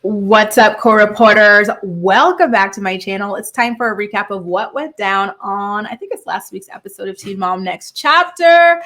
What's up, co-reporters? Welcome back to my channel. It's time for a recap of what went down on, I think it's last week's episode of Teen Mom Next Chapter.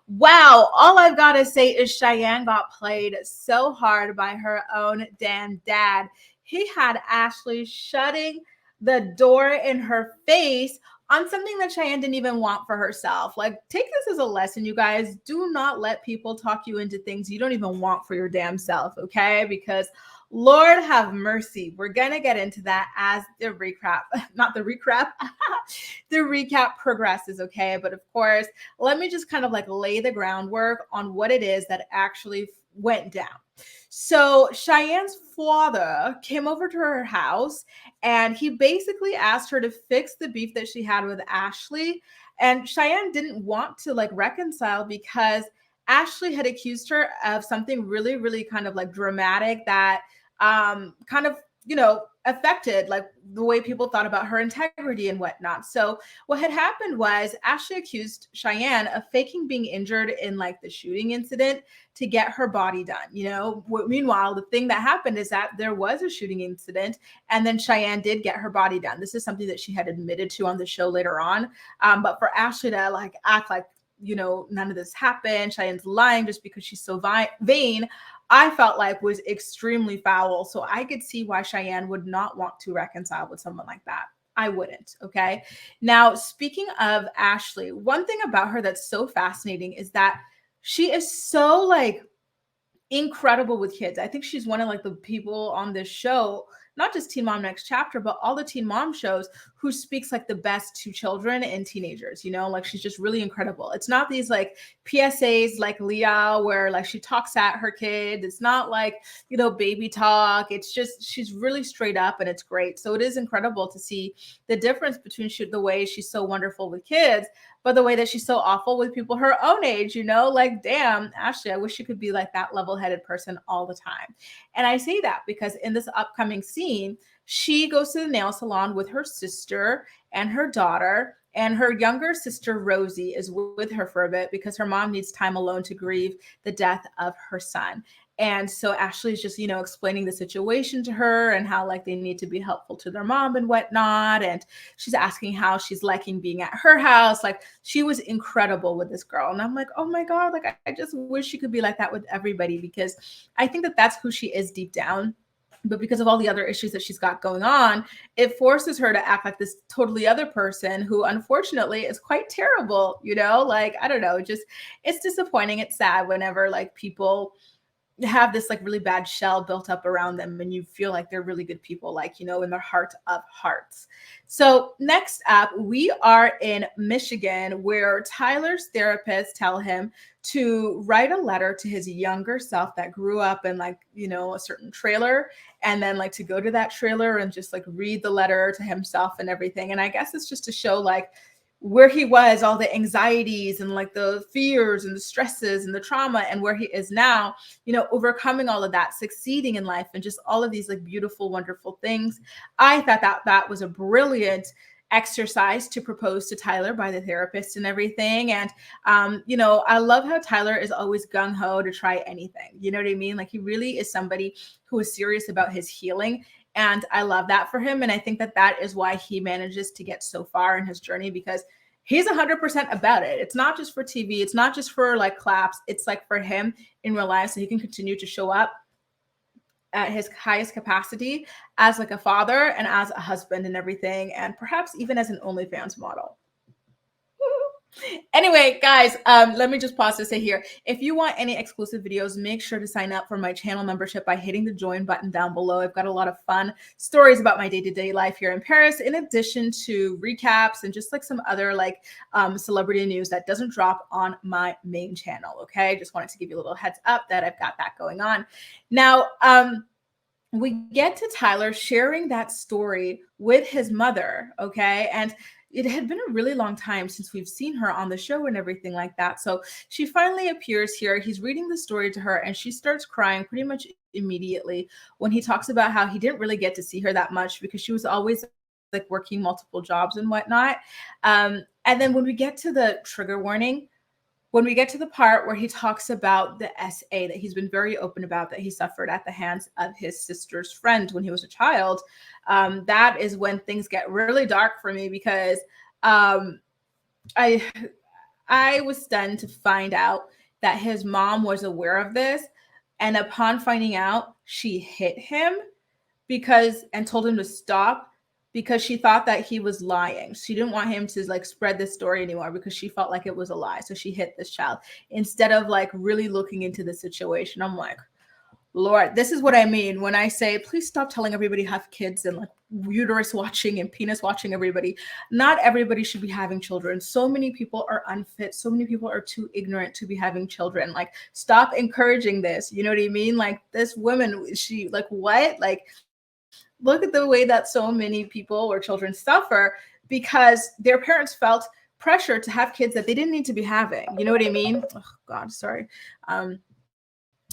Wow, all I've got to say is Cheyenne got played so hard by her own damn dad. He had Ashley shutting the door in her face on something that Cheyenne didn't even want for herself. Like, take this as a lesson, you guys. Do not let people talk you into things you don't even want for your damn self, okay? Because Lord have mercy. We're going to get into that as the recap, not the recap, the recap progresses, okay? But of course, let me just kind of like lay the groundwork on what it is that actually went down. So Cheyenne's father came over to her house and he basically asked her to fix the beef that she had with Ashley. And Cheyenne didn't want to like reconcile because Ashley had accused her of something really, really kind of like dramatic that kind of, affected like the way people thought about her integrity and whatnot. So what had happened was Ashley accused Cheyenne of faking being injured in like the shooting incident to get her body done. Meanwhile, the thing that happened is that there was a shooting incident and then Cheyenne did get her body done. This is something that she had admitted to on the show later on. But for Ashley to like act like, none of this happened, Cheyenne's lying just because she's so vain, I felt like was extremely foul. So I could see why Cheyenne would not want to reconcile with someone like that. I wouldn't. Okay. Now, speaking of Ashley, one thing about her that's so fascinating is that she is so like incredible with kids. I think she's one of like the people on this show, not just Teen Mom Next Chapter, but all the Teen Mom shows who speaks like the best to children and teenagers, like she's just really incredible. It's not these like PSAs like Leah where like she talks at her kid. It's not like, baby talk. It's just, she's really straight up and it's great. So it is incredible to see the difference between the way she's so wonderful with kids, but the way that she's so awful with people her own age, like, damn, Ashley, I wish you could be like that level-headed person all the time. And I say that because in this upcoming scene, she goes to the nail salon with her sister and her daughter, and her younger sister, Rosie, is with her for a bit because her mom needs time alone to grieve the death of her son. And so Ashley's just, explaining the situation to her and how like they need to be helpful to their mom and whatnot. And she's asking how she's liking being at her house. Like she was incredible with this girl. And I'm like, oh my God, like I just wish she could be like that with everybody because I think that that's who she is deep down. But because of all the other issues that she's got going on, it forces her to act like this totally other person who unfortunately is quite terrible, like, I don't know, just it's disappointing. It's sad whenever like people have this like really bad shell built up around them and you feel like they're really good people, like, in their heart of hearts. So next up, we are in Michigan where Tyler's therapists tell him to write a letter to his younger self that grew up in like, a certain trailer, and then like to go to that trailer and just like read the letter to himself and everything. And I guess it's just to show like where he was, all the anxieties and like the fears and the stresses and the trauma, and where he is now, overcoming all of that, succeeding in life, and just all of these like beautiful, wonderful things. I thought that was a brilliant exercise to propose to Tyler by the therapist and everything. And, I love how Tyler is always gung-ho to try anything. You know what I mean? Like he really is somebody who is serious about his healing. And I love that for him. And I think that that is why he manages to get so far in his journey, because he's 100% about it. It's not just for TV. It's not just for like claps. It's like for him in real life, so he can continue to show up at his highest capacity as like a father and as a husband and everything. And perhaps even as an OnlyFans model. Anyway, guys, let me just pause to say here, if you want any exclusive videos, make sure to sign up for my channel membership by hitting the join button down below. I've got a lot of fun stories about my day-to-day life here in Paris, in addition to recaps and just like some other like celebrity news that doesn't drop on my main channel. Okay, just wanted to give you a little heads up that I've got that going on. Now, we get to Tyler sharing that story with his mother. Okay, and it had been a really long time since we've seen her on the show and everything like that. So she finally appears here. He's reading the story to her and she starts crying pretty much immediately when he talks about how he didn't really get to see her that much because she was always like working multiple jobs and whatnot. And then when we get to the trigger warning, when we get to the part where he talks about the SA that he's been very open about that he suffered at the hands of his sister's friend when he was a child, that is when things get really dark for me, because um, I I was stunned to find out that his mom was aware of this, and upon finding out, she hit him because and told him to stop because she thought that he was lying. She didn't want him to like spread this story anymore because she felt like it was a lie. So she hit this child instead of like really looking into the situation. I'm like, Lord, this is what I mean when I say, please stop telling everybody have kids and like uterus watching and penis watching everybody. Not everybody should be having children. So many people are unfit. So many people are too ignorant to be having children. Like, stop encouraging this. You know what I mean? Like, this woman, she like, what? Like, look at the way that so many people or children suffer because their parents felt pressure to have kids that they didn't need to be having. You know what I mean? Oh God, sorry.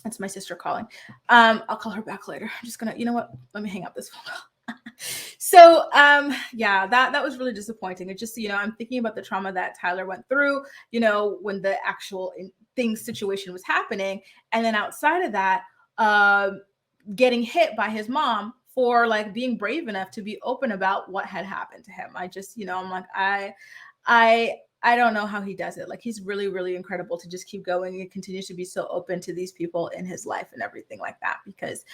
That's my sister calling. I'll call her back later. I'm just gonna, you know what? Let me hang up this phone call. So yeah, that was really disappointing. It just, I'm thinking about the trauma that Tyler went through, when the actual situation was happening. And then outside of that, getting hit by his mom for like being brave enough to be open about what had happened to him. I just, I'm like, I don't know how he does it. Like, he's really, really incredible to just keep going and continues to be so open to these people in his life and everything like that, because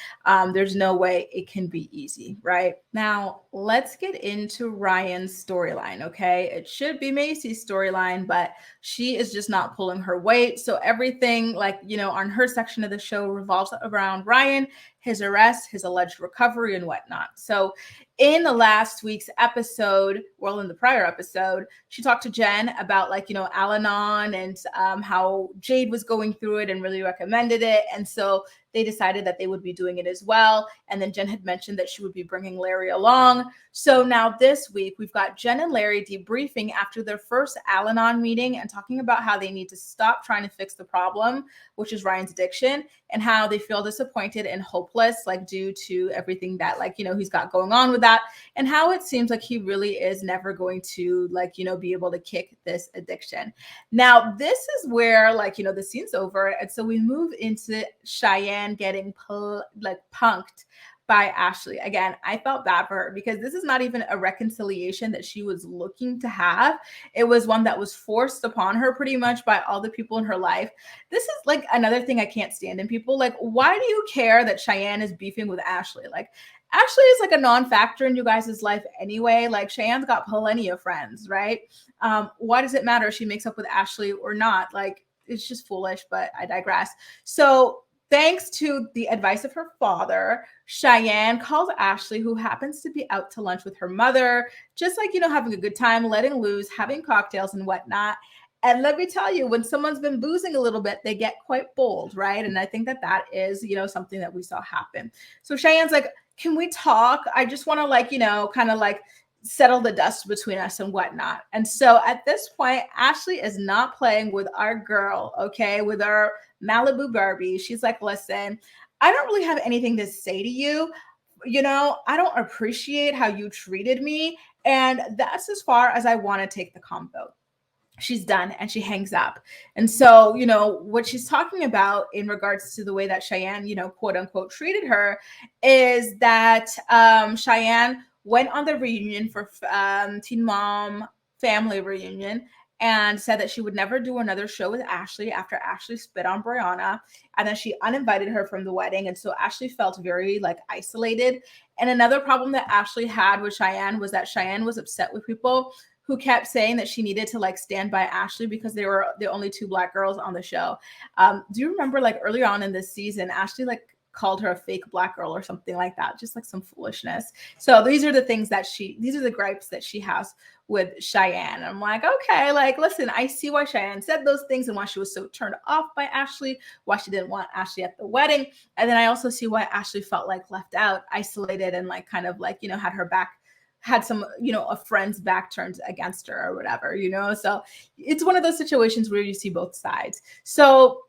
there's no way it can be easy. Right now, let's get into Ryan's storyline. Okay. It should be Macy's storyline, but she is just not pulling her weight. So everything like, on her section of the show revolves around Ryan, his arrest, his alleged recovery and whatnot. So in the last week's episode, well, in the prior episode, she talked to Jen about like, Al-Anon and how Jade was going through it and really recommended it. And so they decided that they would be doing it as well. And then Jen had mentioned that she would be bringing Larry along. So now this week, we've got Jen and Larry debriefing after their first Al-Anon meeting and talking about how they need to stop trying to fix the problem, which is Ryan's addiction, and how they feel disappointed and hopeless, like due to everything that like, he's got going on with that, and how it seems like he really is never going to like, be able to kick this addiction. Now, this is where like, the scene's over. And so we move into Cheyenne getting punked by Ashley. Again, I felt bad for her because this is not even a reconciliation that she was looking to have. It was one that was forced upon her pretty much by all the people in her life. This is like another thing I can't stand in people. Like, why do you care that Cheyenne is beefing with Ashley? Like, Ashley is like a non-factor in you guys' life anyway. Like, Cheyenne's got plenty of friends, right? Why does it matter if she makes up with Ashley or not? Like, it's just foolish, but I digress. So thanks to the advice of her father, Cheyenne calls Ashley, who happens to be out to lunch with her mother, just like, having a good time, letting loose, having cocktails and whatnot. And let me tell you, when someone's been boozing a little bit, they get quite bold, right? And I think that is, something that we saw happen. So Cheyenne's like, can we talk? I just want to like, kind of like settle the dust between us and whatnot. And so at this point, Ashley is not playing with our girl, okay, with our Malibu Barbie. She's like, listen, I don't really have anything to say to you. I don't appreciate how you treated me. And that's as far as I want to take the combo. She's done and she hangs up. And so, what she's talking about in regards to the way that Cheyenne, quote unquote, treated her is that Cheyenne went on the reunion for Teen Mom family reunion and said that she would never do another show with Ashley after Ashley spit on Brianna. And then she uninvited her from the wedding. And so Ashley felt very like isolated. And another problem that Ashley had with Cheyenne was that Cheyenne was upset with people who kept saying that she needed to like stand by Ashley because they were the only two Black girls on the show. Do you remember like earlier on in this season, Ashley like called her a fake Black girl or something like that, just like some foolishness. So these are the gripes that she has with Cheyenne. I'm like, okay, like, listen, I see why Cheyenne said those things and why she was so turned off by Ashley, why she didn't want Ashley at the wedding. And then I also see why Ashley felt like left out, isolated, and like kind of like, had some, a friend's back turned against her or whatever, so it's one of those situations where you see both sides. So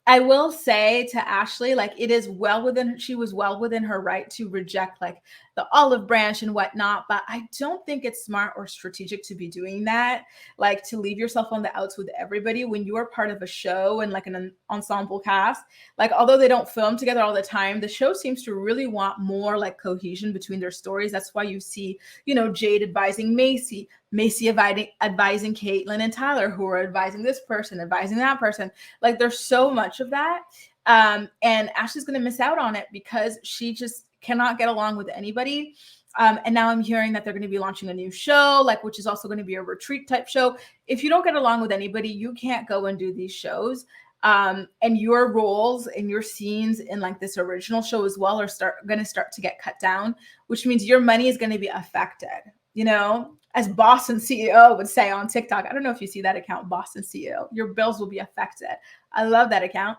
I will say to Ashley, like it is well within, she was well within her right to reject like the olive branch and whatnot, but I don't think it's smart or strategic to be doing that. Like to leave yourself on the outs with everybody when you are part of a show and like an ensemble cast. Like although they don't film together all the time, the show seems to really want more like cohesion between their stories. That's why you see, you know, Jade advising Macy advising Caitlin and Tyler, who are advising this person, advising that person. Like there's so much of that. And Ashley's going to miss out on it because she just cannot get along with anybody. And now I'm hearing that they're going to be launching a new show, like which is also going to be a retreat type show. If you don't get along with anybody, you can't go and do these shows. And your roles and your scenes in like this original show as well are going to start to get cut down, which means your money is going to be affected, you know, as Boston CEO would say on TikTok. I don't know if you see that account, Boston CEO. Your bills will be affected. I love that account.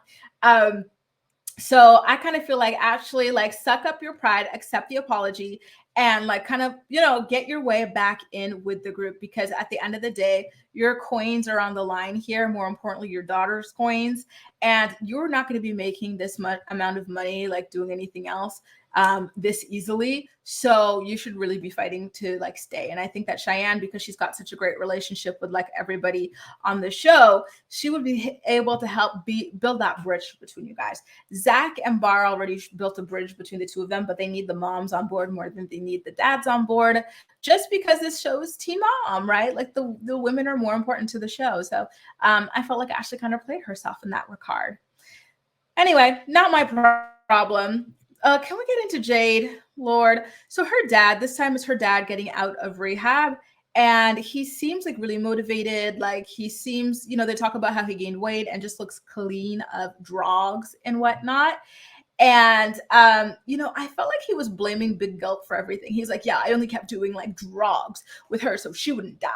So I kind of feel like actually like suck up your pride, accept the apology, and like kind of, you know, get your way back in with the group, because at the end of the day, your coins are on the line here. More importantly, your daughter's coins, and you're not going to be making this amount of money like doing anything else this easily. So you should really be fighting to like stay. And I think that Cheyenne, because she's got such a great relationship with like everybody on the show, she would be able to help build that bridge between you guys. Zach and Bar already built a bridge between the two of them, but they need the moms on board more than they need the dads on board, just because this show is Teen Mom, right? Like the women are more important to the show. So I felt like Ashley kind of played herself in that regard. Anyway, not my problem. Can we get into Jade, Lord? So her dad, this time is her dad getting out of rehab, and he seems like really motivated. Like he seems, you know, they talk about how he gained weight and just looks clean of drugs and whatnot. And you know, I felt like he was blaming Big Gulp for everything. He's like, yeah, I only kept doing like drugs with her so she wouldn't die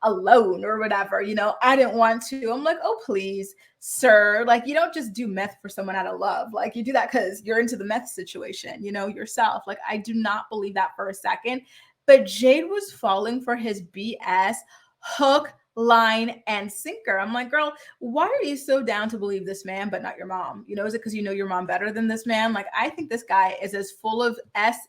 alone or whatever. You know, I didn't want to. I'm like, oh, please, sir. Like, you don't just do meth for someone out of love. Like, you do that because you're into the meth situation, you know, yourself. Like, I do not believe that for a second. But Jade was falling for his BS hook, line, and sinker. I'm like, girl, why are you so down to believe this man but not your mom? You know, is it because you know your mom better than this man? Like, I think this guy is as full of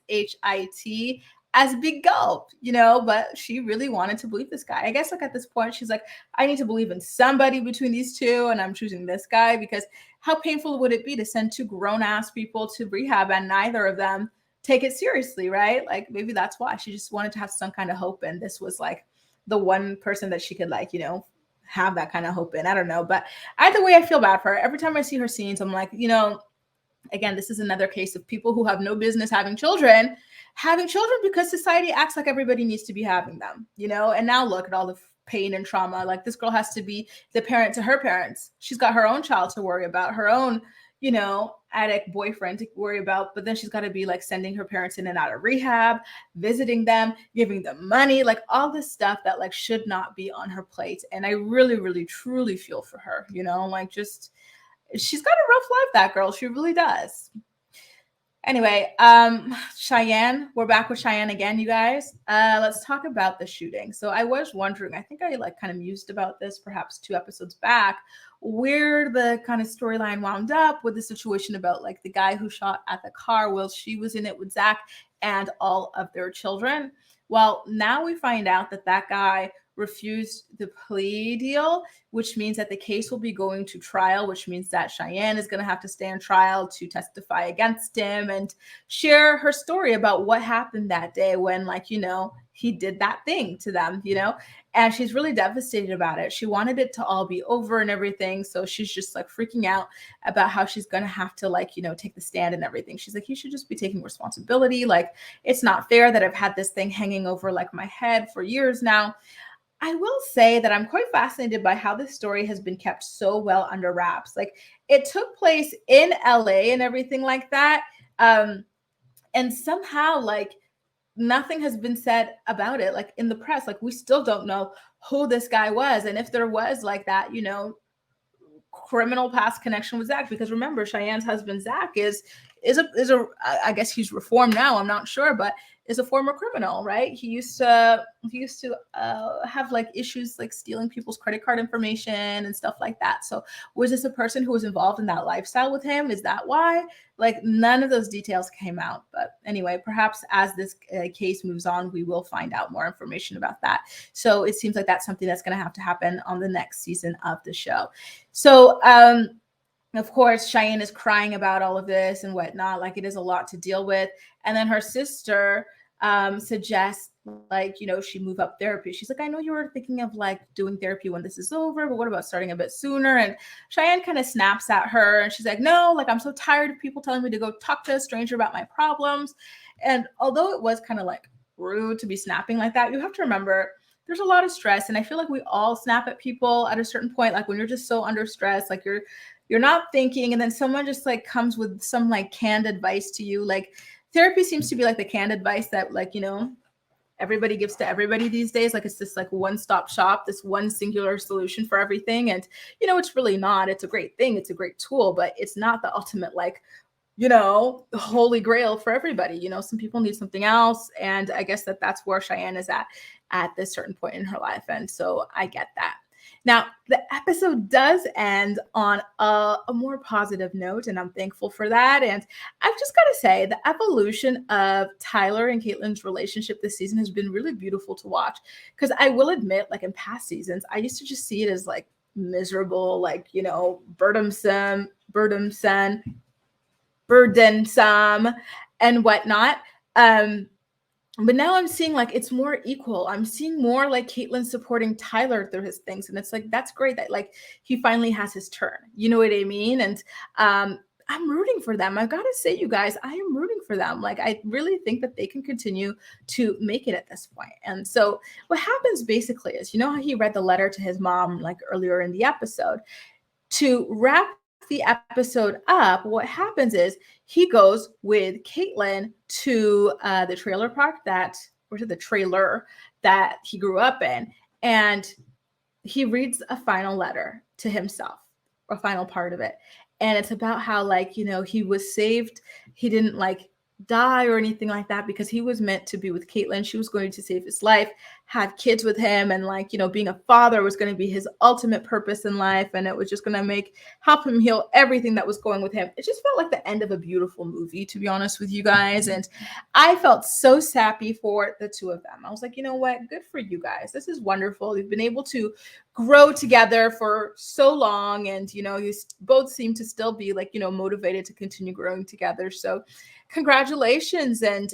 shit as Big Gulp, you know, but she really wanted to believe this guy. I guess like at this point she's like, I need to believe in somebody between these two, and I'm choosing this guy, because how painful would it be to send two grown-ass people to rehab and neither of them take it seriously, right? Like maybe that's why she just wanted to have some kind of hope, and this was like the one person that she could like, you know, have that kind of hope in. I don't know. But either way, I feel bad for her. Every time I see her scenes, I'm like, you know, again, this is another case of people who have no business having children because society acts like everybody needs to be having them, you know? And now look at all the pain and trauma. Like this girl has to be the parent to her parents. She's got her own child to worry about, her own, you know, addict boyfriend to worry about, but then she's got to be like sending her parents in and out of rehab, visiting them, giving them money, like all this stuff that like should not be on her plate. And I really, really, truly feel for her, you know, like just, she's got a rough life, that girl. She really does. Anyway, Cheyenne, we're back with Cheyenne again, you guys. Let's talk about the shooting. So I was wondering, I think I like kind of mused about this perhaps 2 episodes back, where the kind of storyline wound up with the situation about like the guy who shot at the car while she was in it with Zach and all of their children. Well, now we find out that that guy refused the plea deal, which means that the case will be going to trial, which means that Cheyenne is going to have to stand trial to testify against him and share her story about what happened that day when, like, you know, he did that thing to them, you know, and she's really devastated about it. She wanted it to all be over and everything. So she's just like freaking out about how she's going to have to, like, you know, take the stand and everything. She's like, you should just be taking responsibility. Like, it's not fair that I've had this thing hanging over like my head for years now. I will say that I'm quite fascinated by how this story has been kept so well under wraps. Like it took place in LA and everything like that. And somehow like nothing has been said about it. Like in the press, like we still don't know who this guy was. And if there was like that, you know, criminal past connection with Zach, because remember Cheyenne's husband, Zach is I guess he's reformed now, I'm not sure, but is a former criminal, right? He used to have like issues like stealing people's credit card information and stuff like that. So was this a person who was involved in that lifestyle with him? Is that why? Like none of those details came out. But anyway, perhaps as this case moves on, we will find out more information about that. So it seems like that's something that's going to happen on the next season of the show. So of course, Cheyenne is crying about all of this and whatnot. Like it is a lot to deal with. And then her sister suggests like, she move up therapy. She's like, I know you were thinking of like doing therapy when this is over, but what about starting a bit sooner? And Cheyenne kind of snaps at her and she's like, no, like I'm so tired of people telling me to go talk to a stranger about my problems. And although it was kind of like rude to be snapping like that, you have to remember there's a lot of stress. And I feel like we all snap at people at a certain point, like when you're just so under stress, like you're not thinking, and then someone just like comes with some like canned advice to you. Like therapy seems to be like the canned advice that like, everybody gives to everybody these days. Like it's this like one-stop shop, this one singular solution for everything. And, it's really not. It's a great thing. It's a great tool, but it's not the ultimate like, holy grail for everybody. Some people need something else. And I guess that's where Cheyenne is at this certain point in her life. And so I get that. Now, the episode does end on a more positive note, and I'm thankful for that. And I've just got to say, the evolution of Tyler and Caitlin's relationship this season has been really beautiful to watch. Because I will admit, like in past seasons, I used to just see it as like miserable, like, burdensome, and whatnot. But now I'm seeing like it's more equal. I'm seeing more like Caitlin supporting Tyler through his things. And it's like, that's great that like he finally has his turn. You know what I mean? And I'm rooting for them. I've got to say, you guys, I am rooting for them. Like, I really think that they can continue to make it at this point. And so what happens basically is, how he read the letter to his mom like earlier in the episode? To wrap the episode up, what happens is he goes with Caitlin to the trailer park the trailer that he grew up in, and he reads a final letter to himself, a final part of it. And it's about how like, he was saved. He didn't like die or anything like that because he was meant to be with Caitlin. She was going to save his life, have kids with him, and like, being a father was going to be his ultimate purpose in life, and it was just going to help him heal everything that was going with him. It just felt like the end of a beautiful movie, to be honest with you guys. And I felt so sappy for the two of them. I was like, you know what, good for you guys. This is wonderful. You've been able to grow together for so long, and you both seem to still be like, motivated to continue growing together. So congratulations. And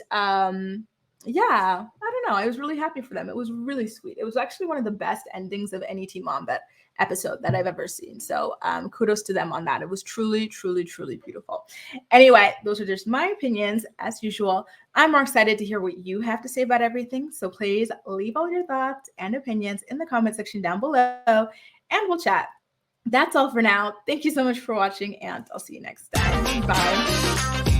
yeah, I don't know. I was really happy for them. It was really sweet. It was actually one of the best endings of any Teen Mom episode that I've ever seen. So kudos to them on that. It was truly, truly, truly beautiful. Anyway, those are just my opinions as usual. I'm more excited to hear what you have to say about everything. So please leave all your thoughts and opinions in the comment section down below, and we'll chat. That's all for now. Thank you so much for watching, and I'll see you next time. Bye.